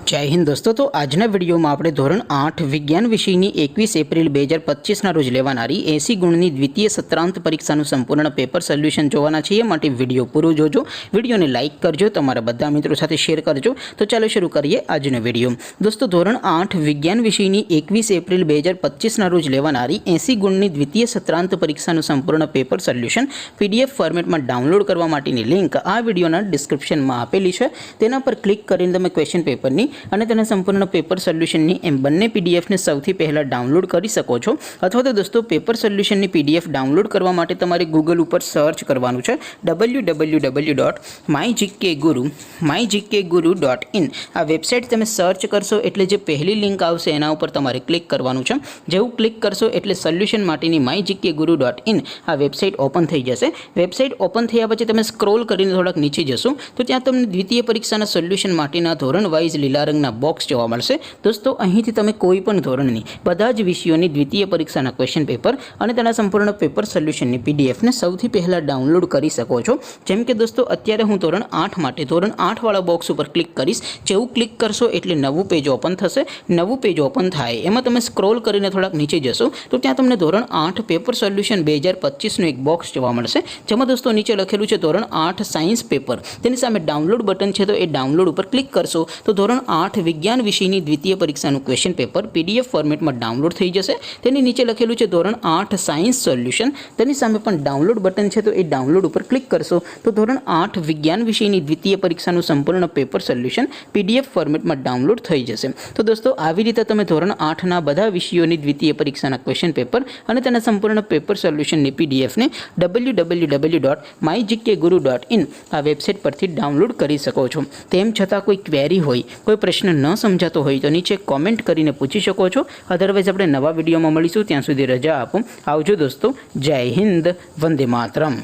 जय हिंद दोस्तों। तो आजना विडियो में आपणे धोरण 8 विज्ञान विषयनी 21 एप्रिल 2025 ना रोज लेवानारी 80 गुणनी द्वितीय सत्रांत परीक्षानुं संपूर्ण पेपर सोल्यूशन जोवाना छे। माटे विडियो पूरो जोजो, विडियोने लाइक करजो, तमारा बधा मित्रों साथे शेर करजो। तो चलो शुरू करिए आजनो विडियो। दोस्तों धोरण 8 विज्ञान विषयनी 21 एप्रिल 2025 ना रोज लेवानारी 80 गुणनी द्वितीय सत्रांत परीक्षानुं संपूर्ण पेपर सोल्यूशन पीडीएफ फॉर्मेट में डाउनलॉड करवा माटेनी लिंक आ विडियोना डिस्क्रिप्शन में आपेली छे। तेना पर क्लिक करीने तमे क्वेश्चन पेपरनी અને તેના સંપૂર્ણ પેપર સોલ્યુશનની એમ બંને પીડીએફને સૌથી પહેલાં ડાઉનલોડ કરી શકો છો। અથવા તો દોસ્તો પેપર સોલ્યુશનની પીડીએફ ડાઉનલોડ કરવા માટે તમારે ગૂગલ ઉપર સર્ચ કરવાનું છે www.mygkguru.in। આ વેબસાઇટ તમે સર્ચ કરશો એટલે જે પહેલી લિંક આવશે એના ઉપર તમારે ક્લિક કરવાનું છે। જેવું ક્લિક કરશો એટલે સોલ્યુશન માટેની mygkguru.in આ વેબસાઇટ ઓપન થઈ જશે। વેબસાઇટ ઓપન થયા પછી તમે સ્ક્રોલ કરીને થોડાક નીચે જશો તો ત્યાં તમને દ્વિતીય પરીક્ષાના સોલ્યુશન માટેના ધોરણ વાઇઝ લીલા રંગના બોક્સ જોવા મળશે। दोस्तों અહીંથી તમે કોઈ પણ ધોરણની બધા જ વિષયોની દ્વિતીય પરીક્ષાના ક્વેશ્ચન પેપર અને તેના સંપૂર્ણ પેપર સોલ્યુશનની પીડીએફ ને સૌથી પહેલા ડાઉનલોડ કરી શકો છો। જેમ કે દોસ્તો અત્યારે હું ધોરણ 8 માટે ધોરણ 8 વાળા બોક્સ ઉપર ક્લિક કરીશ। જેવું ક્લિક કરશો એટલે નવું પેજ ઓપન થશે। નવું પેજ ઓપન થાય એમાં તમે સ્ક્રોલ કરીને થોડાક નીચે જશો તો ત્યાં તમને ધોરણ 8 પેપર સોલ્યુશન 2025 નું એક બોક્સ જોવા મળશે। જેમાં દોસ્તો નીચે લખેલું છે ધોરણ 8 સાયન્સ પેપર, તેની સામે ડાઉનલોડ બટન છે તો એ ડાઉનલોડ ઉપર ક્લિક કરશો તો ધોરણ 8 विज्ञान विषयनी द्वितीय परीक्षाનું क्वेश्चन पेपर पीडीएफ फॉर्मेट में डाउनलॉड थई जशे। तेनी नीचे लखेलुं छे धोरण 8 सायन्स सोल्यूशन, तेनी सामे पण डाउनलॉड बटन छे तो ए डाउनलॉड पर क्लिक करशो तो धोरण 8 विज्ञान विषयनी द्वितीय परीक्षाનું संपूर्ण पेपर सोल्यूशन पीडीएफ फॉर्मेट में डाउनलॉड थई जशे। तो दोस्तों આવી રીતે તમે ધોરણ 8 ના બધા વિષયોની દ્વિતીય પરીક્ષાના ક્વેશ્ચન પેપર અને તેના સંપૂર્ણ પેપર સોલ્યુશનની પીડીએફ ને www.mygkguru.in આ વેબસાઇટ પરથી ડાઉનલોડ કરી શકો છો। તેમ છતાં કોઈ ક્વેરી હોય, કોઈ प्रश्न न समझातो हो तो नीचे कॉमेंट करीने पूछी शको छो। अदरवाइज अपने नवा विडियो में मळीशुं, त्यां सुधी रजा आपो। आवजो दोस्तों। जय हिंद, वंदे मातरम।